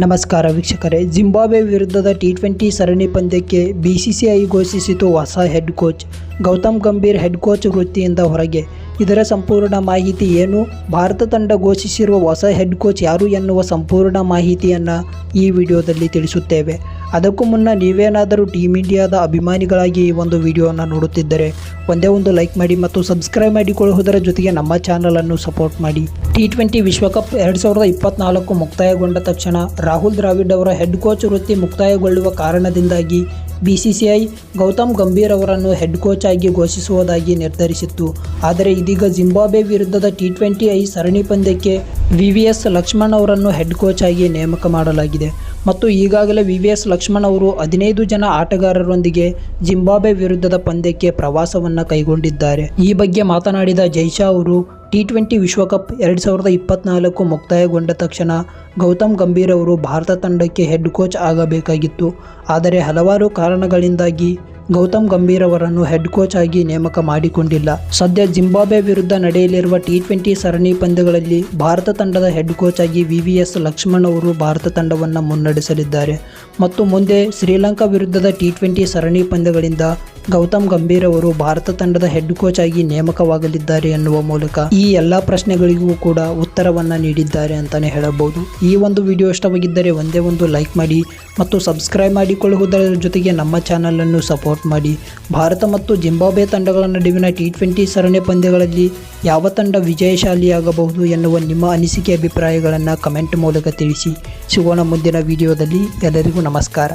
ನಮಸ್ಕಾರ ವೀಕ್ಷಕರೇ, ಜಿಂಬಾಬ್ವೆ ವಿರುದ್ಧದ ಟಿ20 ಸರಣಿ ಪಂದ್ಯಕ್ಕೆ ಬಿಸಿಸಿಐ ಘೋಷಿಸಿತು ಹೊಸ head coach. Gautam Gambhir head coach ವೃತ್ತಿಯಿಂದ ಹೊರಗೆ. ಇದರ ಸಂಪೂರ್ಣ ಮಾಹಿತಿ ಏನು, ಭಾರತ ತಂಡ ಘೋಷಿಸಿರುವ ಹೊಸ ಹೆಡ್ ಕೋಚ್ ಯಾರು ಎನ್ನುವ ಸಂಪೂರ್ಣ ಮಾಹಿತಿಯನ್ನು ಈ ವಿಡಿಯೋದಲ್ಲಿ ತಿಳಿಸುತ್ತೇವೆ. ಅದಕ್ಕೂ ಮುನ್ನ ನೀವೇನಾದರೂ ಟೀಮ್ ಇಂಡಿಯಾದ ಅಭಿಮಾನಿಗಳಾಗಿ ಈ ಒಂದು ವಿಡಿಯೋವನ್ನು ನೋಡುತ್ತಿದ್ದರೆ ಒಂದೇ ಒಂದು ಲೈಕ್ ಮಾಡಿ ಮತ್ತು ಸಬ್ಸ್ಕ್ರೈಬ್ ಮಾಡಿಕೊಳ್ಳುವುದರ ಜೊತೆಗೆ ನಮ್ಮ ಚಾನಲನ್ನು ಸಪೋರ್ಟ್ ಮಾಡಿ. ಟಿ20 ವಿಶ್ವಕಪ್ 2024 ಮುಕ್ತಾಯಗೊಂಡ ತಕ್ಷಣ ರಾಹುಲ್ ದ್ರಾವಿಡ್ ಅವರ ಹೆಡ್ ಕೋಚ್ ವೃತ್ತಿ ಮುಕ್ತಾಯಗೊಳ್ಳುವ ಕಾರಣದಿಂದಾಗಿ ಬಿಸಿಸಿಐ ಗೌತಮ್ ಗಂಭೀರ್ ಅವರನ್ನು ಹೆಡ್ ಕೋಚ್ ಆಗಿ ಘೋಷಿಸುವುದಾಗಿ ನಿರ್ಧರಿಸಿತ್ತು. ಆದರೆ ಇದೀಗ ಜಿಂಬಾಬ್ವೆ ವಿರುದ್ಧದ ಟಿ20 ಸರಣಿ ಪಂದ್ಯಕ್ಕೆ ವಿವಿಎಸ್ ಲಕ್ಷ್ಮಣ್ ಅವರನ್ನು ಹೆಡ್ ಕೋಚ್ ಆಗಿ ನೇಮಕ ಮಾಡಲಾಗಿದೆ ಮತ್ತು ಈಗಾಗಲೇ ವಿವಿಎಸ್ ಲಕ್ಷ್ಮಣ್ ಅವರು 15 ಜನ ಆಟಗಾರರೊಂದಿಗೆ ಜಿಂಬಾಬ್ವೆ ವಿರುದ್ಧದ ಪಂದ್ಯಕ್ಕೆ ಪ್ರವಾಸವನ್ನು ಕೈಗೊಂಡಿದ್ದಾರೆ. ಈ ಬಗ್ಗೆ ಮಾತನಾಡಿದ ಜೈಶಾ ಅವರು, ಟಿ20 ವಿಶ್ವಕಪ್ 2024 ಮುಕ್ತಾಯಗೊಂಡ ತಕ್ಷಣ ಗೌತಮ್ ಗಂಭೀರ್ ಅವರು ಭಾರತ ತಂಡಕ್ಕೆ ಹೆಡ್ ಕೋಚ್ ಆಗಬೇಕಾಗಿತ್ತು. ಆದರೆ ಹಲವಾರು ಕಾರಣಗಳಿಂದಾಗಿ ಗೌತಮ್ ಗಂಭೀರ್ ಅವರನ್ನು ಹೆಡ್ ಕೋಚ್ ಆಗಿ ನೇಮಕ ಮಾಡಿಕೊಂಡಿಲ್ಲ. ಸದ್ಯ ಜಿಂಬಾಬ್ವೆ ವಿರುದ್ಧ ನಡೆಯಲಿರುವ ಟಿ20 ಸರಣಿ ಪಂದ್ಯಗಳಲ್ಲಿ ಭಾರತ ತಂಡದ ಹೆಡ್ ಕೋಚ್ ಆಗಿ ವಿವಿಎಸ್ ಲಕ್ಷ್ಮಣ್ ಅವರು ಭಾರತ ತಂಡವನ್ನು ಮುನ್ನಡೆಸಲಿದ್ದಾರೆ ಮತ್ತು ಮುಂದೆ ಶ್ರೀಲಂಕಾ ವಿರುದ್ಧದ ಟಿ20 ಸರಣಿ ಪಂದ್ಯಗಳಿಂದ ಗೌತಮ್ ಗಂಭೀರ್ ಅವರು ಭಾರತ ತಂಡದ ಹೆಡ್ ಕೋಚ್ ಆಗಿ ನೇಮಕವಾಗಲಿದ್ದಾರೆ ಎನ್ನುವ ಮೂಲಕ ಈ ಎಲ್ಲ ಪ್ರಶ್ನೆಗಳಿಗೂ ಕೂಡ ಉತ್ತರವನ್ನು ನೀಡಿದ್ದಾರೆ ಅಂತಲೇ ಹೇಳಬಹುದು. ಈ ಒಂದು ವಿಡಿಯೋ ಇಷ್ಟವಾಗಿದ್ದರೆ ಒಂದೇ ಒಂದು ಲೈಕ್ ಮಾಡಿ ಮತ್ತು ಸಬ್ಸ್ಕ್ರೈಬ್ ಮಾಡಿಕೊಳ್ಳುವುದರ ಜೊತೆಗೆ ನಮ್ಮ ಚಾನಲನ್ನು ಸಪೋರ್ಟ್ ಮಾಡಿ. ಭಾರತ ಮತ್ತು ಜಿಂಬಾಬ್ವೆ ತಂಡಗಳ ನಡುವಿನ ಟಿ20 ಸರಣಿ ಪಂದ್ಯಗಳಲ್ಲಿ ಯಾವ ತಂಡ ವಿಜಯಶಾಲಿಯಾಗಬಹುದು ಎನ್ನುವ ನಿಮ್ಮ ಅನಿಸಿಕೆ ಅಭಿಪ್ರಾಯಗಳನ್ನು ಕಮೆಂಟ್ ಮೂಲಕ ತಿಳಿಸಿ. ಸಿಗೋಣ ಮುಂದಿನ ವಿಡಿಯೋದಲ್ಲಿ. ಎಲ್ಲರಿಗೂ ನಮಸ್ಕಾರ.